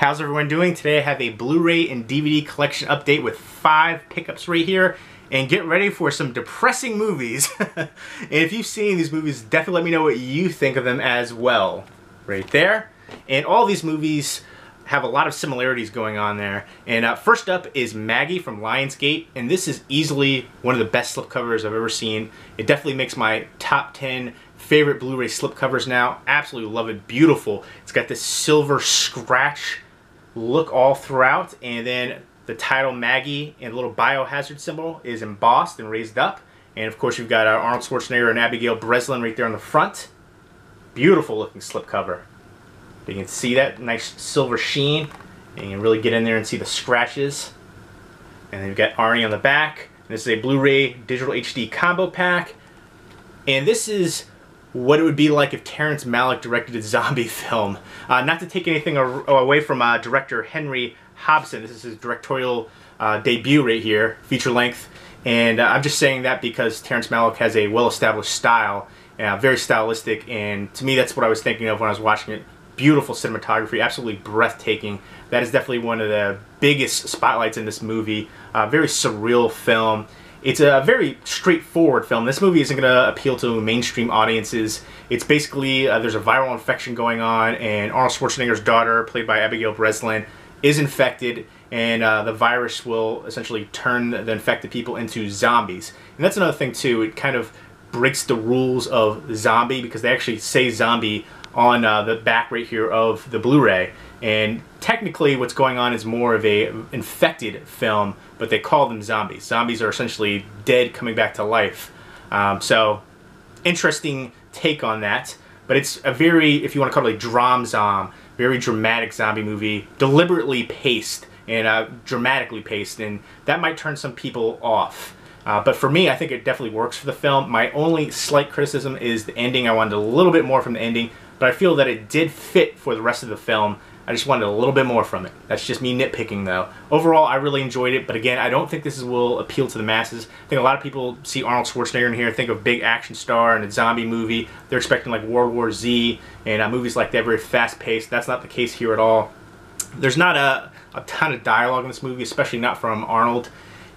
How's everyone doing? Today I have a Blu-ray and DVD collection update with 5 pickups right here. And get ready for some depressing movies. And if you've seen these movies, definitely let me know what you think of them as well. Right there. And all these movies have a lot of similarities going on there. And first up is Maggie from Lionsgate. And this is easily one of the best slipcovers I've ever seen. It definitely makes my top 10 favorite Blu-ray slipcovers now. Absolutely love it. Beautiful. It's got this silver scratch look all throughout. And then the title Maggie and the little biohazard symbol is embossed and raised up. And of course you've got Arnold Schwarzenegger and Abigail Breslin right there on the front. Beautiful looking slipcover. You can see that nice silver sheen. And you can really get in there and see the scratches. And then you've got Arnie on the back. And this is a Blu-ray digital HD combo pack. And this is what it would be like if Terrence Malick directed a zombie film. Not to take anything away from director Henry Hobson. This is his directorial debut right here, feature length. And I'm just saying that because Terrence Malick has a well-established style, very stylistic, and to me that's what I was thinking of when I was watching it. Beautiful cinematography, absolutely breathtaking. That is definitely one of the biggest spotlights in this movie. Very surreal film. It's a very straightforward film. This movie isn't going to appeal to mainstream audiences. It's basically, there's a viral infection going on, and Arnold Schwarzenegger's daughter, played by Abigail Breslin, is infected, and the virus will essentially turn the infected people into zombies. And that's another thing too, it kind of breaks the rules of zombie, because they actually say zombie on the back right here of the Blu-ray. And technically what's going on is more of a infected film, but they call them zombies. Zombies are essentially dead coming back to life. So interesting take on that. But it's a very, if you want to call it a dram-zom, very dramatic zombie movie, deliberately paced and dramatically paced, and that might turn some people off. But for me, I think it definitely works for the film. My only slight criticism is the ending. I wanted a little bit more from the ending, but I feel that it did fit for the rest of the film. I just wanted a little bit more from it. That's just me nitpicking though. Overall, I really enjoyed it, but again, I don't think this will appeal to the masses. I think a lot of people see Arnold Schwarzenegger in here, think of big action star and a zombie movie. They're expecting like World War Z and movies like that, very fast-paced. That's not the case here at all. There's not a ton of dialogue in this movie, especially not from Arnold.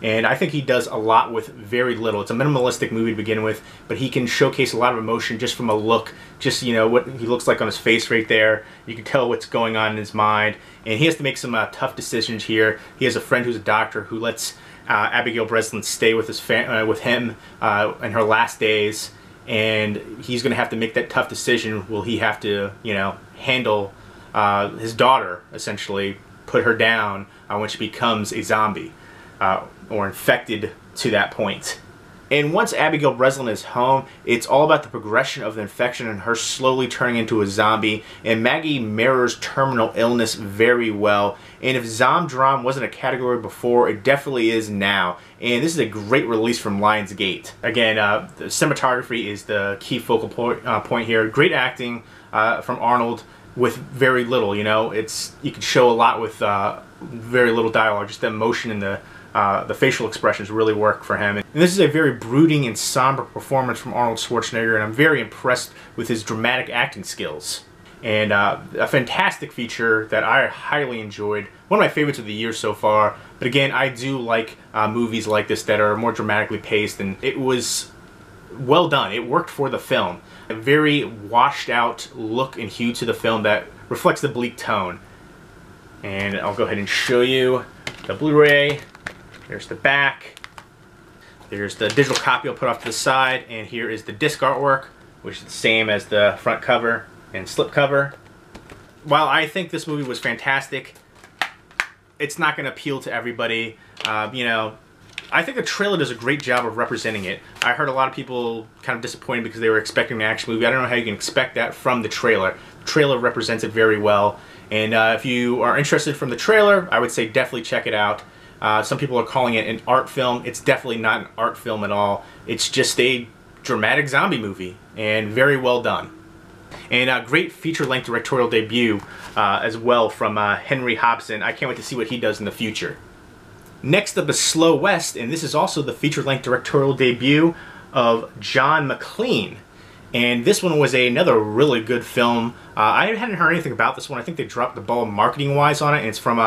And I think he does a lot with very little. It's a minimalistic movie to begin with, but he can showcase a lot of emotion just from a look. Just, you know, what he looks like on his face right there. You can tell what's going on in his mind. And he has to make some tough decisions here. He has a friend who's a doctor who lets Abigail Breslin stay with him in her last days. And he's going to have to make that tough decision. Will he have to, you know, handle his daughter, essentially, put her down when she becomes a zombie? Or infected to that point. And once Abigail Breslin is home, it's all about the progression of the infection and her slowly turning into a zombie. And Maggie mirrors terminal illness very well. And if Zomdram wasn't a category before, it definitely is now. And this is a great release from Lionsgate. Again, the cinematography is the key focal point here. Great acting from Arnold with very little. You know, you can show a lot with very little dialogue. Just the emotion and the facial expressions really work for him. And this is a very brooding and somber performance from Arnold Schwarzenegger, and I'm very impressed with his dramatic acting skills. And a fantastic feature that I highly enjoyed. One of my favorites of the year so far. But again, I do like movies like this that are more dramatically paced, and it was well done. It worked for the film. A very washed out look and hue to the film that reflects the bleak tone. And I'll go ahead and show you the Blu-ray. There's the back. There's the digital copy I'll put off to the side, and here is the disc artwork, which is the same as the front cover and slip cover. While I think this movie was fantastic, it's not going to appeal to everybody. You know, I think the trailer does a great job of representing it. I heard a lot of people kind of disappointed because they were expecting an action movie. I don't know how you can expect that from the trailer. The trailer represents it very well, and if you are interested from the trailer, I would say definitely check it out. Some people are calling it an art film. It's definitely not an art film at all. It's just a dramatic zombie movie, and very well done. And a great feature-length directorial debut as well from Henry Hobson. I can't wait to see what he does in the future. Next up is Slow West, and this is also the feature-length directorial debut of John McLean. And this one was another really good film. I hadn't heard anything about this one. I think they dropped the ball marketing-wise on it, and it's from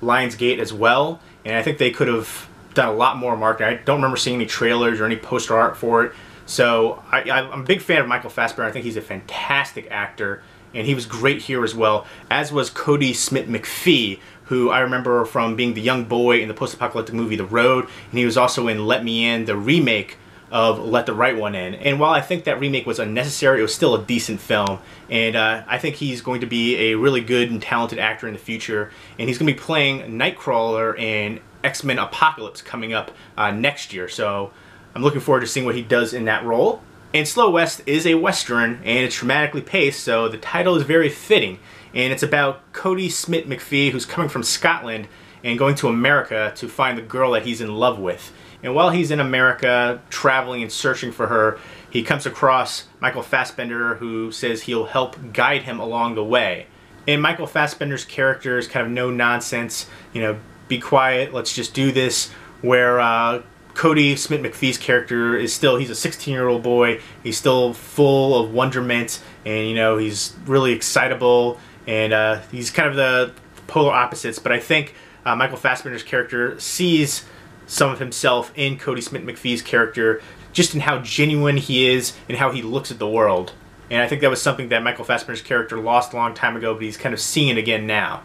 Lionsgate as well. And I think they could have done a lot more marketing. I don't remember seeing any trailers or any poster art for it. So I'm a big fan of Michael Fassbender. I think he's a fantastic actor, and he was great here as well, as was Cody Smith-McPhee, who I remember from being the young boy in the post-apocalyptic movie The Road, and he was also in Let Me In, the remake of Let the Right One In. And while I think that remake was unnecessary, it was still a decent film. And I think he's going to be a really good and talented actor in the future. And he's going to be playing Nightcrawler in X-Men Apocalypse coming up next year. So I'm looking forward to seeing what he does in that role. And Slow West is a Western, and it's dramatically paced, so the title is very fitting. And it's about Cody Smith-McPhee, who's coming from Scotland and going to America to find the girl that he's in love with. And while he's in America, traveling and searching for her, he comes across Michael Fassbender, who says he'll help guide him along the way. And Michael Fassbender's character is kind of no nonsense, you know, be quiet, let's just do this, where Cody Smith-McPhee's character is still, he's a 16-year-old boy, he's still full of wonderment, and you know, he's really excitable, and he's kind of the polar opposites, but I think Michael Fassbender's character sees some of himself in Cody Smith-McPhee's character, just in how genuine he is and how he looks at the world. And I think that was something that Michael Fassbender's character lost a long time ago, but he's kind of seeing it again now.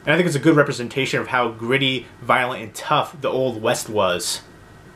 And I think it's a good representation of how gritty, violent, and tough the Old West was.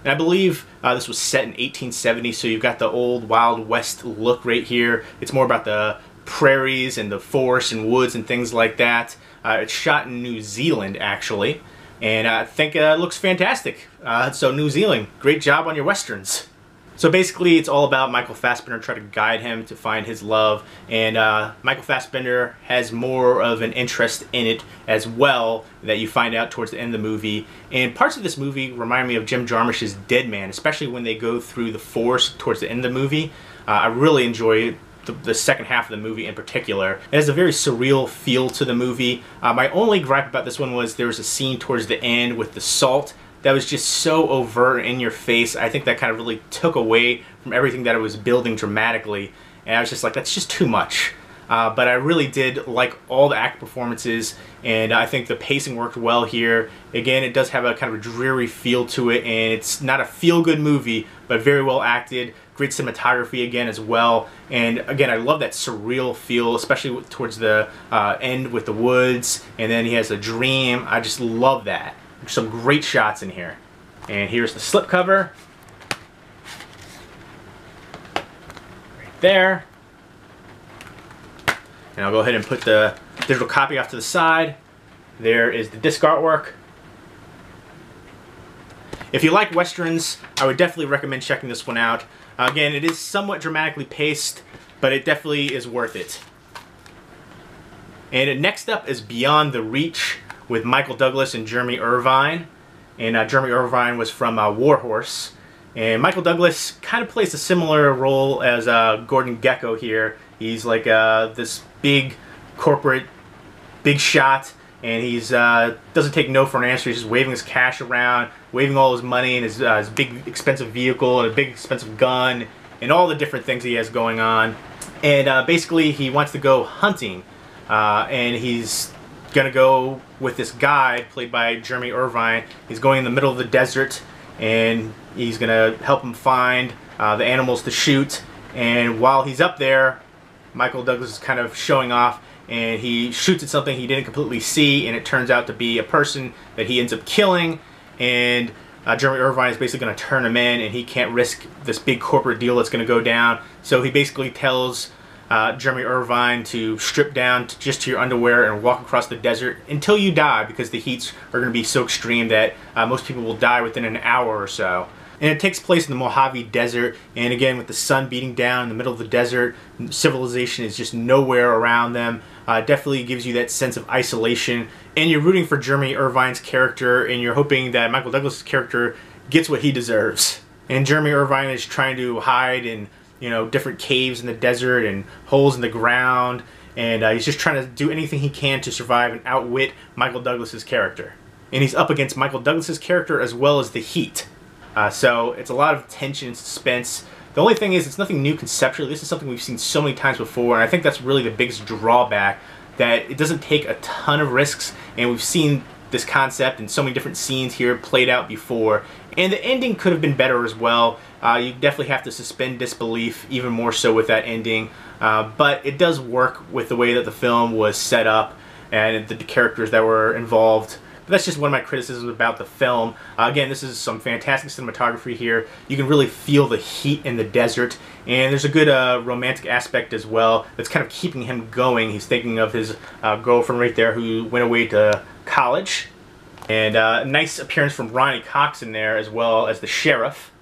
And I believe this was set in 1870, so you've got the old Wild West look right here. It's more about the prairies and the forests and woods and things like that. It's shot in New Zealand, actually. And I think it looks fantastic. So New Zealand, great job on your Westerns. So basically it's all about Michael Fassbender trying to guide him to find his love. And Michael Fassbender has more of an interest in it as well that you find out towards the end of the movie. And parts of this movie remind me of Jim Jarmusch's Dead Man, especially when they go through the forest towards the end of the movie. I really enjoy the second half of the movie in particular. It has a very surreal feel to the movie. My only gripe about this one was there was a scene towards the end with the salt that was just so overt in your face. I think that kind of really took away from everything that it was building dramatically, and I was just like, that's just too much. But I really did like all the acting performances, and I think the pacing worked well here. Again, it does have a kind of a dreary feel to it, and it's not a feel-good movie, but very well acted. Great cinematography again as well, and again I love that surreal feel, especially towards the end with the woods, and then he has a dream. I just love that. Some great shots in here. And here's the slipcover. Right there. And I'll go ahead and put the digital copy off to the side. There is the disc artwork. If you like Westerns, I would definitely recommend checking this one out. Again, it is somewhat dramatically paced, but it definitely is worth it. And next up is Beyond the Reach with Michael Douglas and Jeremy Irvine. And Jeremy Irvine was from War Horse. And Michael Douglas kind of plays a similar role as Gordon Gekko here. He's like this big corporate, big shot, and he's doesn't take no for an answer. He's just waving his cash around, waving all his money and his big expensive vehicle and a big expensive gun and all the different things he has going on. And basically he wants to go hunting, and he's gonna go with this guide played by Jeremy Irvine. He's going in the middle of the desert, and he's gonna help him find the animals to shoot. And while he's up there, Michael Douglas is kind of showing off, and he shoots at something he didn't completely see, and it turns out to be a person that he ends up killing. And Jeremy Irvine is basically going to turn him in, and he can't risk this big corporate deal that's going to go down. So he basically tells Jeremy Irvine to strip down just to your underwear and walk across the desert until you die, because the heats are going to be so extreme that most people will die within an hour or so. And it takes place in the Mojave Desert, and again with the sun beating down in the middle of the desert, civilization is just nowhere around them. Definitely gives you that sense of isolation, and you're rooting for Jeremy Irvine's character, and you're hoping that Michael Douglas' character gets what he deserves. And Jeremy Irvine is trying to hide in, you know, different caves in the desert and holes in the ground, and he's just trying to do anything he can to survive and outwit Michael Douglas' character. And he's up against Michael Douglas' character as well as the heat. So it's a lot of tension and suspense The only thing is, it's nothing new conceptually. This is something we've seen so many times before, and I think that's really the biggest drawback, that it doesn't take a ton of risks, and we've seen this concept in so many different scenes here played out before. And the ending could have been better as well. You definitely have to suspend disbelief even more so with that ending, but it does work with the way that the film was set up and the characters that were involved. But that's just one of my criticisms about the film. Again, this is some fantastic cinematography here. You can really feel the heat in the desert, and there's a good romantic aspect as well that's kind of keeping him going. He's thinking of his girlfriend right there who went away to college. And a nice appearance from Ronnie Cox in there, as well as the sheriff.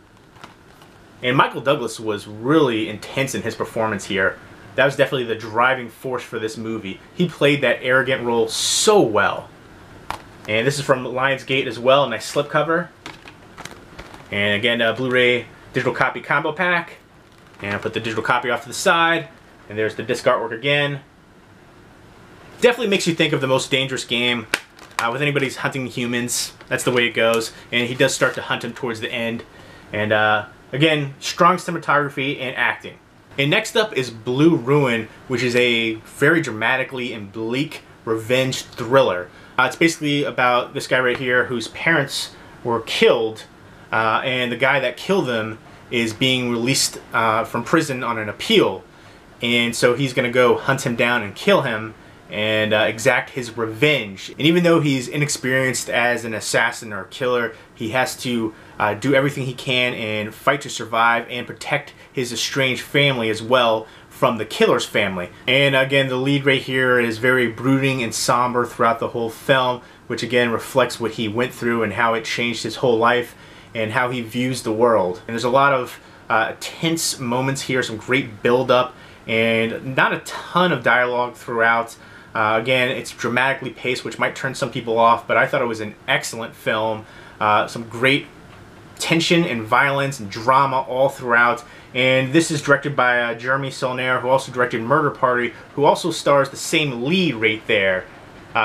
And Michael Douglas was really intense in his performance here. That was definitely the driving force for this movie. He played that arrogant role so well. And this is from Lionsgate as well, a nice slipcover. And again, a Blu-ray digital copy combo pack. And I'll put the digital copy off to the side. And there's the disc artwork again. Definitely makes you think of The Most Dangerous Game. With anybody's hunting humans, that's the way it goes. And he does start to hunt him towards the end. And again, strong cinematography and acting. And next up is Blue Ruin, which is a very dramatically and bleak revenge thriller. It's basically about this guy right here whose parents were killed, and the guy that killed them is being released from prison on an appeal. And so he's going to go hunt him down and kill him and exact his revenge. And even though he's inexperienced as an assassin or killer, he has to do everything he can and fight to survive and protect his estranged family as well from the killer's family. And again, the lead right here is very brooding and somber throughout the whole film, which again reflects what he went through and how it changed his whole life and how he views the world. And there's a lot of tense moments here, some great build-up, and not a ton of dialogue throughout. Again, it's dramatically paced, which might turn some people off, but I thought it was an excellent film. Some great tension and violence and drama all throughout. And this is directed by Jeremy Saulnier, who also directed Murder Party, who also stars the same lead right there,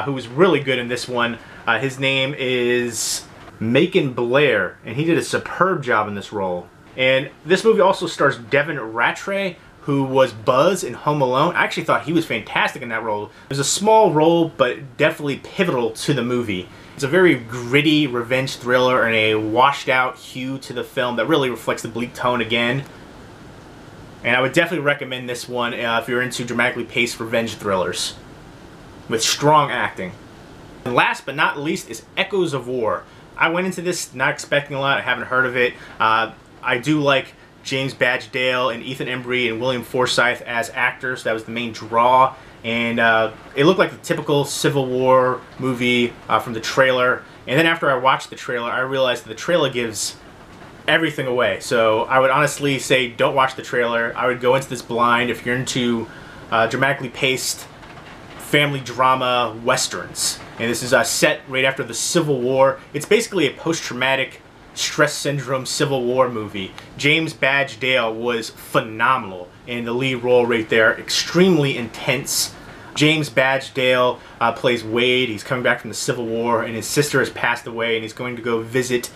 who was really good in this one. His name is Macon Blair, and he did a superb job in this role. And this movie also stars Devin Rattray, who was Buzz in Home Alone. I actually thought he was fantastic in that role. It was a small role, but definitely pivotal to the movie. It's a very gritty revenge thriller and a washed out hue to the film that really reflects the bleak tone again. And I would definitely recommend this one if you're into dramatically paced revenge thrillers with strong acting. And last but not least is Echoes of War. I went into this not expecting a lot. I haven't heard of it. I do like James Badge Dale and Ethan Embry and William Forsythe as actors. That was the main draw. And it looked like the typical Civil War movie from the trailer. And then after I watched the trailer, I realized that the trailer gives everything away. So I would honestly say don't watch the trailer. I would go into this blind if you're into dramatically paced family drama westerns. And this is set right after the Civil War. It's basically a post-traumatic stress syndrome Civil War movie. James Badge Dale was phenomenal in the lead role right there. Extremely intense. James Badge Dale plays Wade. He's coming back from the Civil War, and his sister has passed away, and he's going to go visit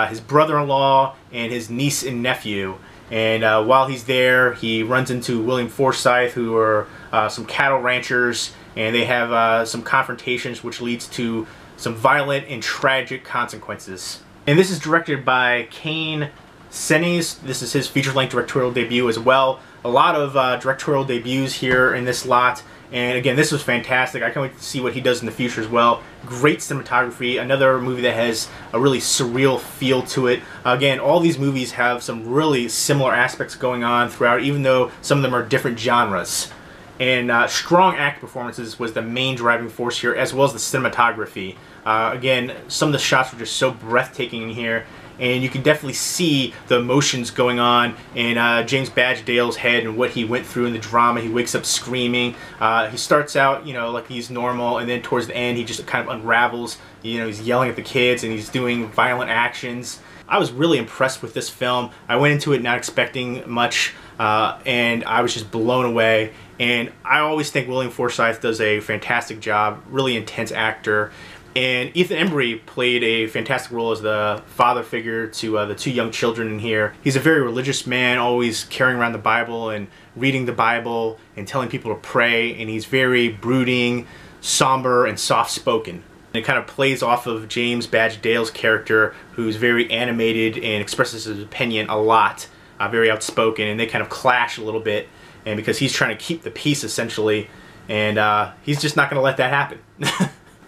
his brother-in-law and his niece and nephew. And while he's there, he runs into William Forsythe, who are some cattle ranchers, and they have some confrontations, which leads to some violent and tragic consequences. And this is directed by Kane Senes. This is his feature-length directorial debut as well. A lot of directorial debuts here in this lot. And again, this was fantastic. I can't wait to see what he does in the future as well. Great cinematography. Another movie that has a really surreal feel to it. Again, all these movies have some really similar aspects going on throughout, even though some of them are different genres. And strong act performances was the main driving force here, as well as the cinematography. Again, some of the shots were just so breathtaking in here, and you can definitely see the emotions going on in James Badge Dale's head and what he went through in the drama. He wakes up screaming. He starts out, you know, like he's normal, and then towards the end he just kind of unravels. You know, he's yelling at the kids and he's doing violent actions. I was really impressed with this film. I went into it not expecting much, and I was just blown away. And I always think William Forsythe does a fantastic job, really intense actor. And Ethan Embry played a fantastic role as the father figure to the two young children in here. He's a very religious man, always carrying around the Bible and reading the Bible and telling people to pray, and he's very brooding, somber, and soft-spoken. It kind of plays off of James Badge Dale's character, who's very animated and expresses his opinion a lot, very outspoken, and they kind of clash a little bit, and because he's trying to keep the peace essentially, and he's just not going to let that happen.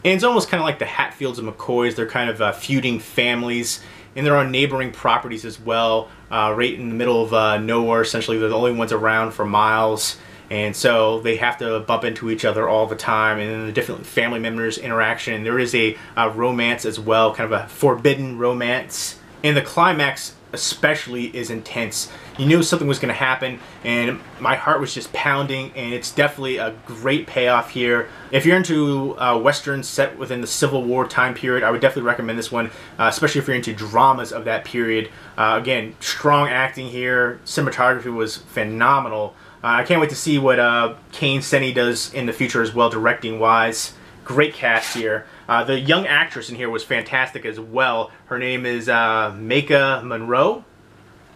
And it's almost kind of like the Hatfields and McCoys. They're kind of feuding families, and they're on neighboring properties as well, right in the middle of nowhere. Essentially, they're the only ones around for miles, and so they have to bump into each other all the time, and then the different family members interaction. There is a romance as well, kind of a forbidden romance, and the climax especially is intense. You knew something was going to happen, and my heart was just pounding, and it's definitely a great payoff here. If you're into westerns set within the Civil War time period, I would definitely recommend this one, especially if you're into dramas of that period. Again, strong acting here. Cinematography was phenomenal. I can't wait to see what Kane Seni does in the future as well, directing-wise. Great cast here. The young actress in here was fantastic as well. Her name is Maika Monroe,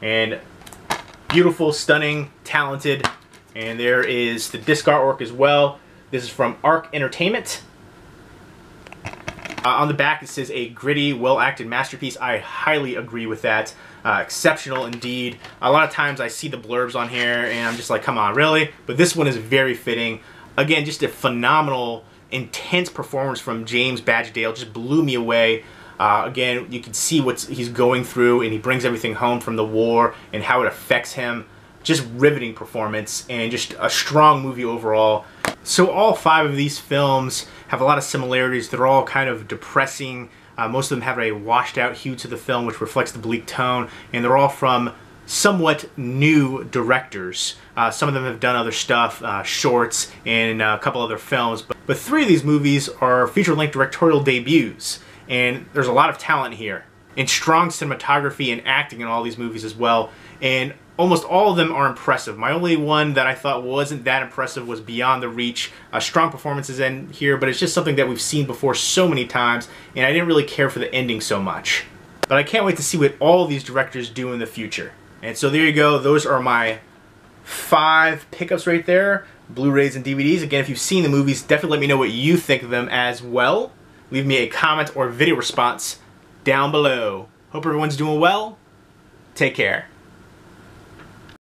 and beautiful, stunning, talented. And there is the disc artwork as well. This is from Arc Entertainment. On the back it says a gritty, well-acted masterpiece. I highly agree with that. Exceptional indeed. A lot of times I see the blurbs on here and I'm just like, come on, really? But this one is very fitting. Again, just a phenomenal, intense performance from James Badge Dale. Just blew me away. Again, you can see what he's going through, and he brings everything home from the war and how it affects him. Just riveting performance, and just a strong movie overall. So all 5 of these films have a lot of similarities. They're all kind of depressing. Most of them have a washed out hue to the film, which reflects the bleak tone, and they're all from somewhat new directors. Some of them have done other stuff, shorts, and a couple other films, but 3 of these movies are feature-length directorial debuts, and there's a lot of talent here, and strong cinematography and acting in all these movies as well, and almost all of them are impressive. My only one that I thought wasn't that impressive was Beyond the Reach. Strong performances in here, but it's just something that we've seen before so many times, and I didn't really care for the ending so much. But I can't wait to see what all of these directors do in the future. And so there you go. Those are my 5 pickups right there. Blu-rays and DVDs. Again, if you've seen the movies, definitely let me know what you think of them as well. Leave me a comment or video response down below. Hope everyone's doing well. Take care.